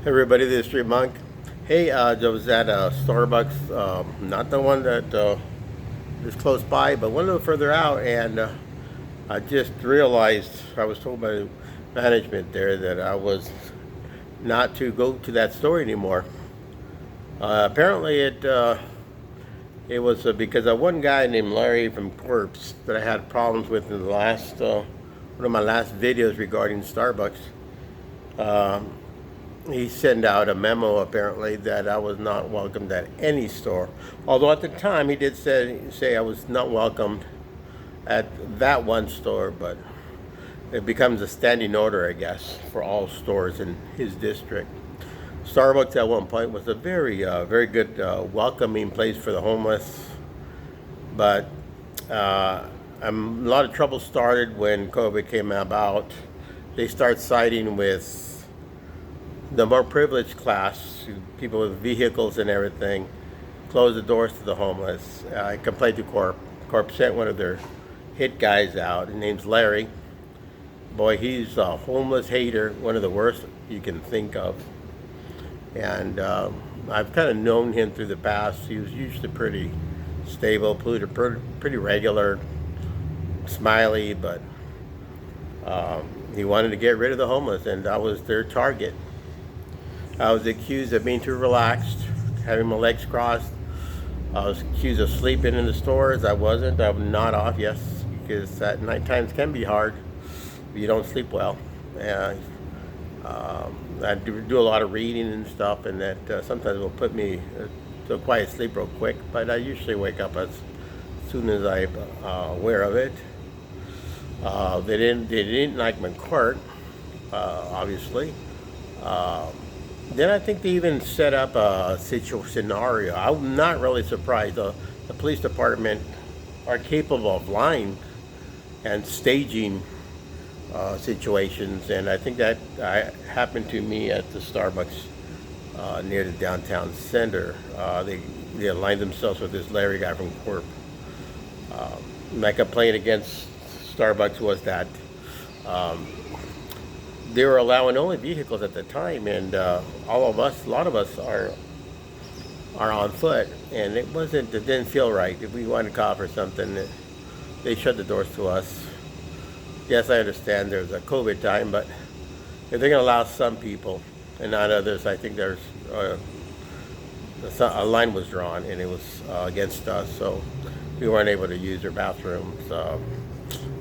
Everybody, this is Street Monk. Hey, I was at Starbucks, not the one that is close by, but one a little further out, and I just realized I was told by management there that I was not to go to that store anymore. Apparently, it was because of one guy named Larry from Corpse that I had problems with in the last one of my last videos regarding Starbucks. Um, he sent out a memo apparently that I was not welcomed at any store. Although at the time he did say I was not welcomed at that one store, but it becomes a standing order, I guess, for all stores in his district. Starbucks at one point was a very good welcoming place for the homeless, but uh, a lot of trouble started when COVID came about. They start siding with the more privileged class, people with vehicles and everything, closed the doors to the homeless. I complained to Corp. Corp sent one of their hit guys out. His name's Larry. Boy, he's a homeless hater, one of the worst you can think of. And I've kind of known him through the past. He was usually pretty stable, pretty regular, smiley, but he wanted to get rid of the homeless, and I was their target. I was accused of being too relaxed, having my legs crossed. I was accused of sleeping in the stores. I wasn't. I'm not off, yes, because at night times can be hard if you don't sleep well. And I do a lot of reading and stuff, and that sometimes will put me to a quiet sleep real quick. But I usually wake up as soon as I'm aware of it. They didn't like my court, obviously. Then I think they even set up a scenario. I'm not really surprised. The police department are capable of lying and staging situations, and I think that happened to me at the Starbucks near the downtown center. They aligned themselves with this Larry guy from Corp. My complaint against Starbucks was that um, they were allowing only vehicles at the time, and a lot of us are on foot, and it didn't feel right. If we wanted to call for something, they shut the doors to us. Yes, I understand there's a COVID time, but if they're going to allow some people and not others, I think there's a line was drawn, and it was against us, so we weren't able to use their bathrooms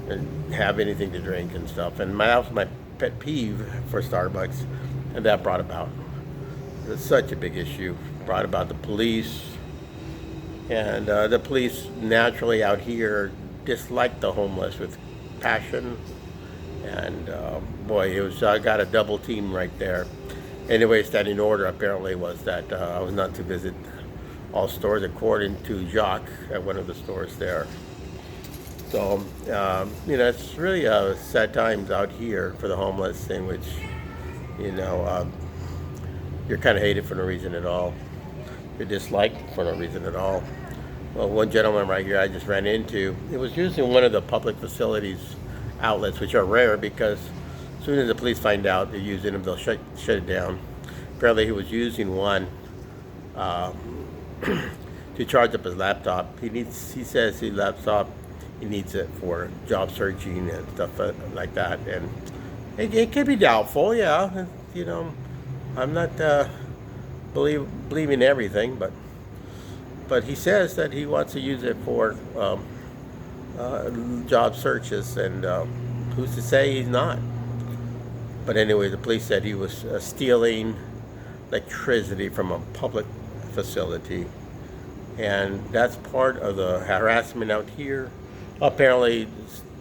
and have anything to drink and stuff. And that was my pet peeve for Starbucks, and that brought about it's such a big issue. Brought about the police, and the police naturally out here dislike the homeless with passion. And boy, it was I got a double team right there. Anyway, standing order apparently was that I was not to visit all stores, according to Jacques at one of the stores there. So, it's really sad times out here for the homeless, in which, you're kind of hated for no reason at all. You're disliked for no reason at all. Well, one gentleman right here I just ran into, it was using one of the public facilities outlets, which are rare because as soon as the police find out they're using them, they'll shut it down. Apparently he was using one uh, to charge up his laptop. He says his laptop, he needs it for job searching and stuff like that. And it can be doubtful, yeah. I'm not believing everything, but he says that he wants to use it for job searches, and who's to say he's not? But anyway, the police said he was stealing electricity from a public facility, and that's part of the harassment out here. Apparently,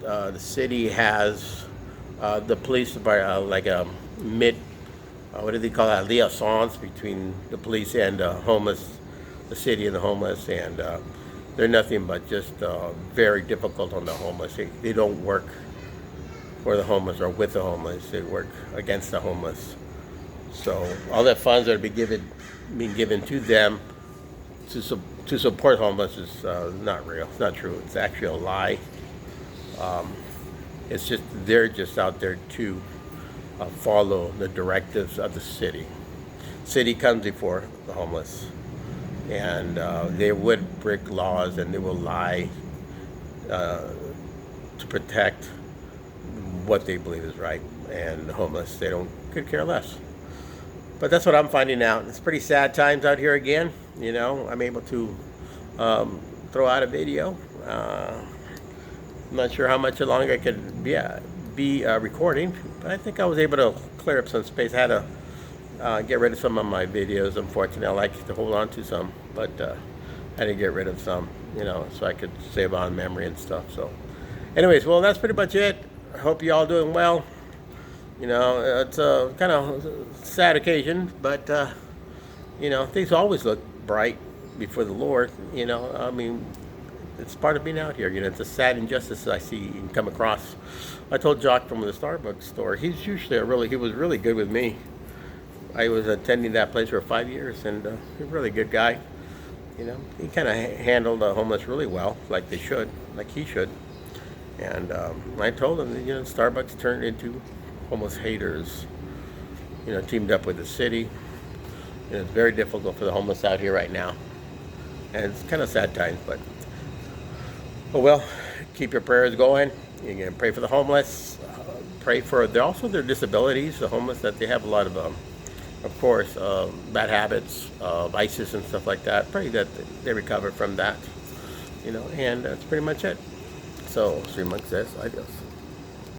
the city has the police by like a what do they call that, liaisons between the police and homeless, the city and the homeless, and they're nothing but just very difficult on the homeless. They don't work for the homeless or with the homeless. They work against the homeless. So all that funds that are being given to them to support homeless is not real. It's not true. It's actually a lie. It's they're just out there to follow the directives of the city. city comes before the homeless, and they would break laws and they will lie uh, to protect what they believe is right. And the homeless, they don't could care less. But that's what I'm finding out. It's pretty sad times out here again. I'm able to throw out a video. I'm not sure how much longer I could be recording, but I think I was able to clear up some space. I had to get rid of some of my videos. Unfortunately, I like to hold on to some, but I had to get rid of some, so I could save on memory and stuff. So, anyways, well, that's pretty much it. I hope you all doing well. It's a kind of sad occasion, but things always look bright before the Lord. I mean, it's part of being out here. It's a sad injustice I see and come across. I told Jock from the Starbucks store. He's usually he was really good with me. I was attending that place for 5 years, and he's a really good guy. He kind of handled the homeless really well, like he should. And I told him that, Starbucks turned into homeless haters, teamed up with the city. It's very difficult for the homeless out here right now. And it's kind of sad times, but oh well, keep your prayers going. You can pray for the homeless, pray for their disabilities, the homeless, that they have a lot of course, bad habits, vices and stuff like that. Pray that they recover from that, and that's pretty much it. So, Sri Monk says, adios.